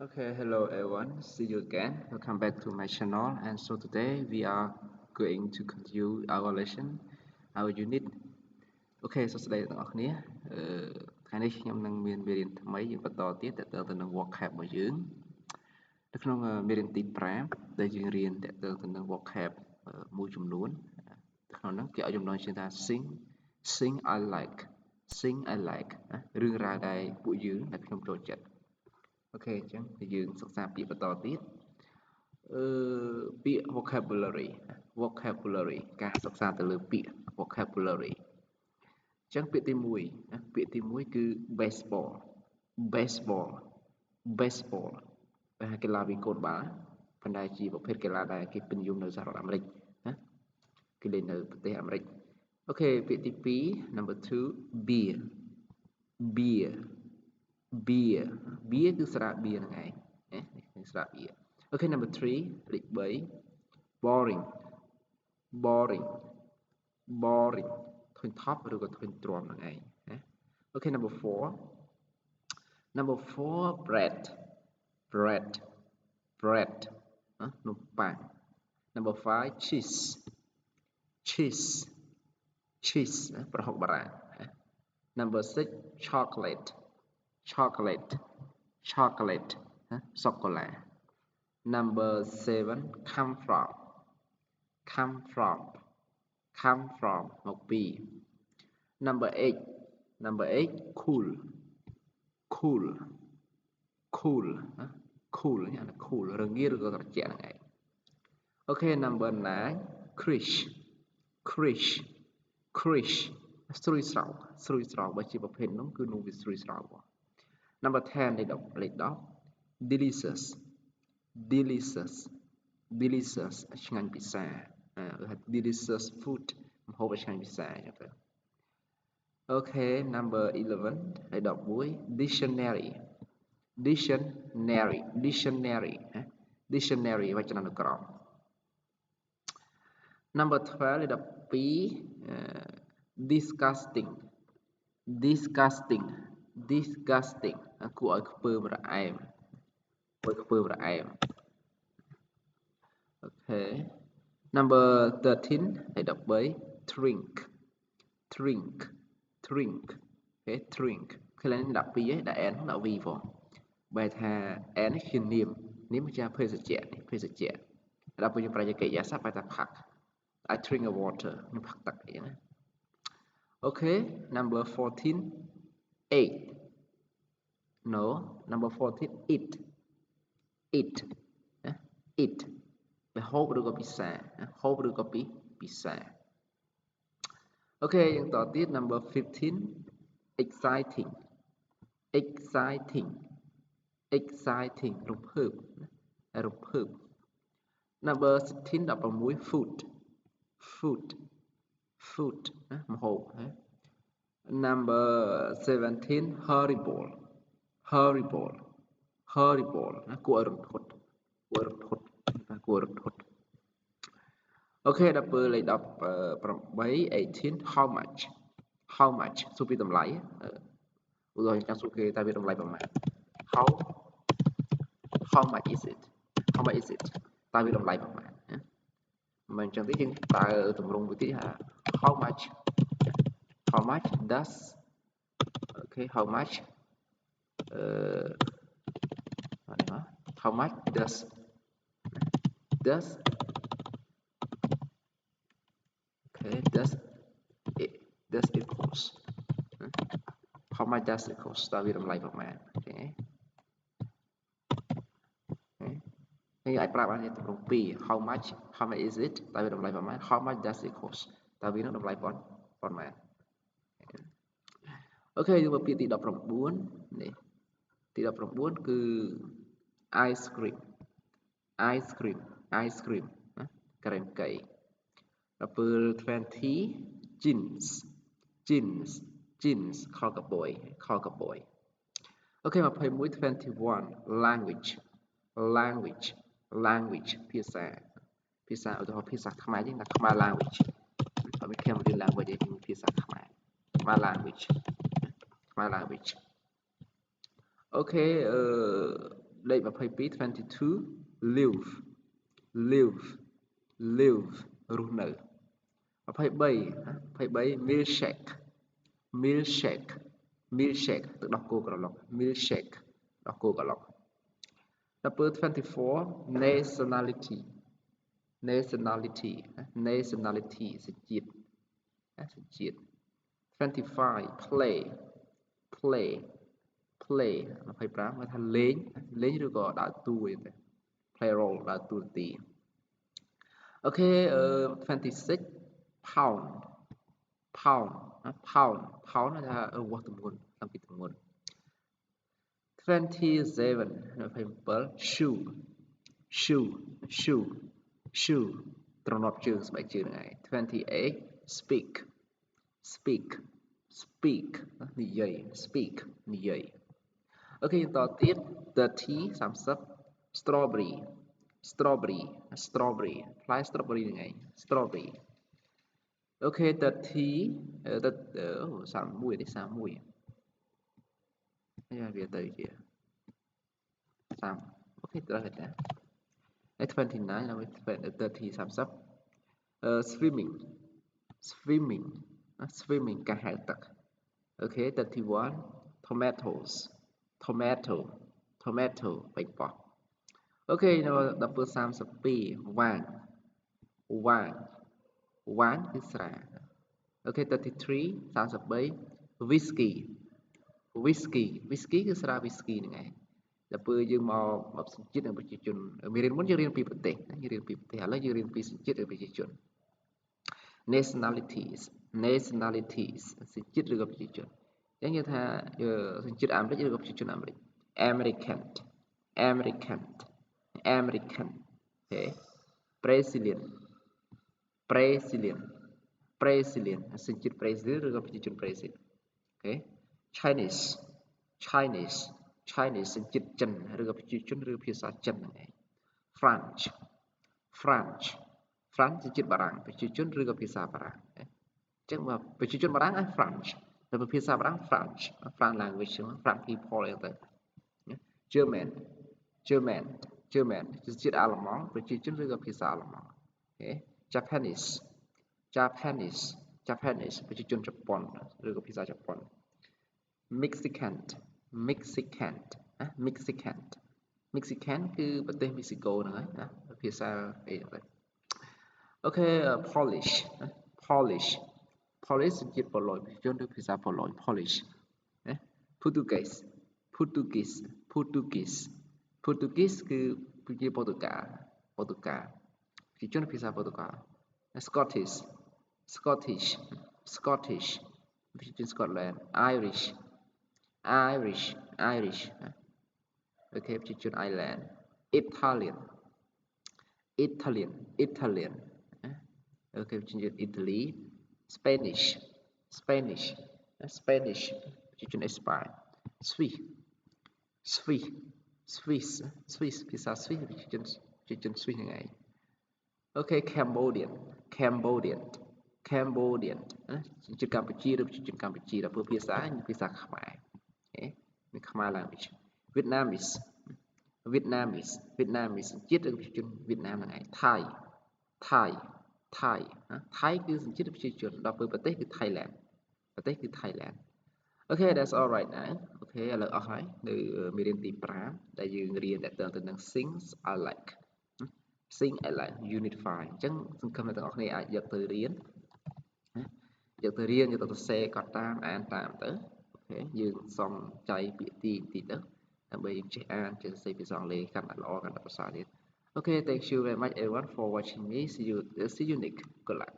Okay, hello everyone. See you again. Welcome back to my channel. And so today we are going to continue our lesson, our unit. Okay, so today ទាំងអស់គ្នាថ្ងៃនេះខ្ញុំនឹងមានមេរៀនថ្មីយើងបន្តទៀតតទៅនឹង vocab របស់យើងនៅក្នុងមេរៀនទី5ដែលយើងរៀនតទៅនឹង vocab មួយចំនួនក្នុងហ្នឹងគេឲ្យចំណងជើងថា sing I like sing I like រឿងរ៉ាវដែលពួកយើងដែលខ្ញុំចូលចិត្តអូខេអញ្ចឹងយើងសិក្សាពាក្យបន្តទៀតពាក្យ vocabulary ការសិក្សាទៅលើពាក្យ vocabulary អញ្ចឹងពាក្យទី1គឺ baseball ដែលកីឡាវាយកូនបាល់ប៉ុន្តែជាប្រភេទកីឡាដែលគេពេញនិយមនៅសហរដ្ឋអាមេរិកណាគេលេងនៅប្រទេសអាមេរិកអូខេពាក្យទី2 number 2 beer គឺស្រាបៀរហ្នឹងឯងណាស្រាបៀរអូខេ number 3 លេខ3 boring ធុញថប់ឬក៏ធុញទ្រាំហ្នឹងឯងណាអូខេ number 4 bread នំប៉័ង number 5 cheese ប្រហុកបារាំង number 6 chocolate សូកូឡា number 7 come from មកពី number 8 cool រងាឬក៏ត្រជាក់ហ្នឹងឯងអូខេ number 9 krish ស្រួយស្រោបបើជាប្រភេទនោះគឺនោះវាស្រួយស្រោប number 10 លេខ10 delicious ឆ្ងាញ់ពិសាគេហៅ delicious food ម្ហូបឆ្ងាញ់ពិសាអញ្ចឹងទៅអូខេ number 11លេខ11 dictionary វចនានុក្រម number 12លេខ12 disgusting គួរឲ្យខ្ពើមរអែមអូខេ number 13លេខ13 drink អូខេ drink ឃើញឡើង12ឯងដាក់ n ដាក់ v ផងបែរថា n នេះជានាមជាភេសជ្ជៈដល់ពេលយើងប្រើជាកិរិយាសព្ទបែរថាផឹក I drink a water ខ្ញុំផឹកទឹកអីណាអូខេ number 14 8 no number 14 eat វាហូបឬក៏ពិសាអូខេយើងតទៀត number 15 exciting រំភើប number 16 food ម្ហូប number 17 horrible គួរឲ្យរន្ធត់អូខេដល់ពេលលេខ18 18 how much សួរពីតម្លៃឧទាហរណ៍ចង់សួរគេតើវាតម្លៃប្រមាណ how much is it តើវាតម្លៃប្រមាណមិនអញ្ចឹងទេយើងប្រើទម្រង់មួយទៀតថា how much does អូខេ how much does it cost how much does it cost តើវាតម្លៃប្រមាណអូខេនេះអាចប្រាប់បានទម្រង់2 how much is it តើវាតម្លៃប្រមាណ how much does it cost តើវានឹងតម្លៃប៉ុន្មានអូខេយើងមកពាក្យទី19នេះទី19គឺ ice cream ក្រែមកៃដល់ពេល20 jeans ខោកាប៊យអូខេ21 21 language ភាសាឧទាហរណ៍ភាសាខ្មែរយើងថាខ្មែរ language អត់មាន Cambodian language ទេភាសាខ្មែរ language អូខេ លេខ22 22 live live live រស់នៅ23 milkshake milkshake milkshake ទឹកដោះគោក្រឡុក milkshake ដោះគោក្រឡុក24 nationality nationality nationality សញ្ជាតិសញ្ជាតិ25 play play play 25មកថាលេងលេងឬក៏ដើរតួអីទៅ play role ដើរតួនាទីអូខេ26 pound pound pound pound ថាវាស់ទម្ងន់តាំងពីទម្ងន់27 shoe shoe shoe shoe ទ្រនាប់ជើងស្បែកជើងហ្នឹងឯង28 speak speak speak និយាយ speak និយាយអូខេបន្តទៀត30 30 strawberry strawberry strawberry ផ្លែ strawberry ហ្នឹងឯង strawberry អូខេ31នេះ31ហើយវាទៅជា30អូខេត្រូវហើយតា29ហើយ30 30 swimming swimming swimming ការហែលទឹកអូខេ31 tomatoes tomato tomato បេងប៉ោះអូខេដល់ពេល32វាងវាងវាងគឺស្រាអូខេ33 33 whisky whisky whisky គឺស្រា whisky ហ្នឹងឯងដល់ពេលយើងមកសញ្ជាតិនិងប្រជាជនមេរៀនមុនយើងរៀនពីប្រទេសយើងរៀនពីប្រទេសឥឡូវយើងរៀនពីសញ្ជាតិនិងប្រជាជន nationalities nationalities សញ្ជាតិឬក៏ប្រជាជនអញ្ចឹងយើងថាសញ្ជាតិអាមេរិកឬក៏ប្រជាជនអាមេរិក American American American អូខេ Brazilian Brazilian Brazilian សញ្ជាតិ Brazil ឬក៏ប្រជាជន Brazil អូខេ Chinese Chinese Chinese សញ្ជាតិចិនឬក៏ប្រជាជនឬភាសាចិនហ្នឹងឯង French French French សញ្ជាតិបារាំងប្រជាជនឬក៏ភាសាបារាំងអញ្ចឹងមកប្រជាជនបារាំង French តែភាសាបារាំង French French language French people អីទៅ German German German សញ្ជាតិអាល្លឺម៉ង់ប្រជាជនឬក៏ភាសាអាល្លឺម៉ង់អូខេ Japanese Japanese Japanese ប្រជាជនជប៉ុនឬក៏ភាសាជប៉ុន Mexican Mexican Mexican Mexican គឺប្រទេសមីស៊ីកូហ្នឹងហើយណាភាសាអីហ្នឹងទៅអូខេ Polish Polish Polish សញ្ជាតិប៉ូឡូញប្រជាជនឬភាសាប៉ូឡូញ Polish ណា Portuguese Portuguese Portuguese Portuguese គឺប្រជាប៉ូទុយកាល់ប៉ូទុយកាល់ប្រជាជនភាសាប៉ូទុយកាល់ Scottish Scottish Scottish ប្រជាជន Scotland Irish Irish Irish អូខេប្រជាជន Ireland Italian Italian Italian អូខេប្រជាជន Italy Spanish Spanish Spanish ប្រជាជន Spain Swiss Swiss Swiss Swiss ភាសា Swiss ប្រជាជន Swiss ហ្នឹងឯងអូខេ Cambodian Cambodian Cambodian ជនជាតិកម្ពុជាឬប្រជាជនកម្ពុជាដល់ភាសាភាសាខ្មែរមានខ្មែរ language Vietnamese Vietnamese Vietnamese ជាតិឬប្រជាជនវៀតណាមហ្នឹងឯង Thai Thai Thai Thai គឺសញ្ជាតិប្រជាជនដល់ប្រទេសគឺ Thailand ប្រទេសគឺ Thailand Okay that's all right now Okay ឥឡូវអស់ហើយនៅមេរៀនទី5ដែលយើងរៀនតទៅនឹង things I like Sing I like unit 5អញ្ចឹងសង្ឃឹមថាទាំងអស់គ្នាអាចយកទៅរៀនយកទៅសរសេរកត់តាមអានតាមទៅអូខេយើងសំចៃពាក្យទីទៅដើម្បីចេះអានចេះសរសេរភាសាអង់គ្លេសកាន់តែល្អកាន់តែប្រសើរទៀត Okay thank you very much everyone for watching me see you next good luck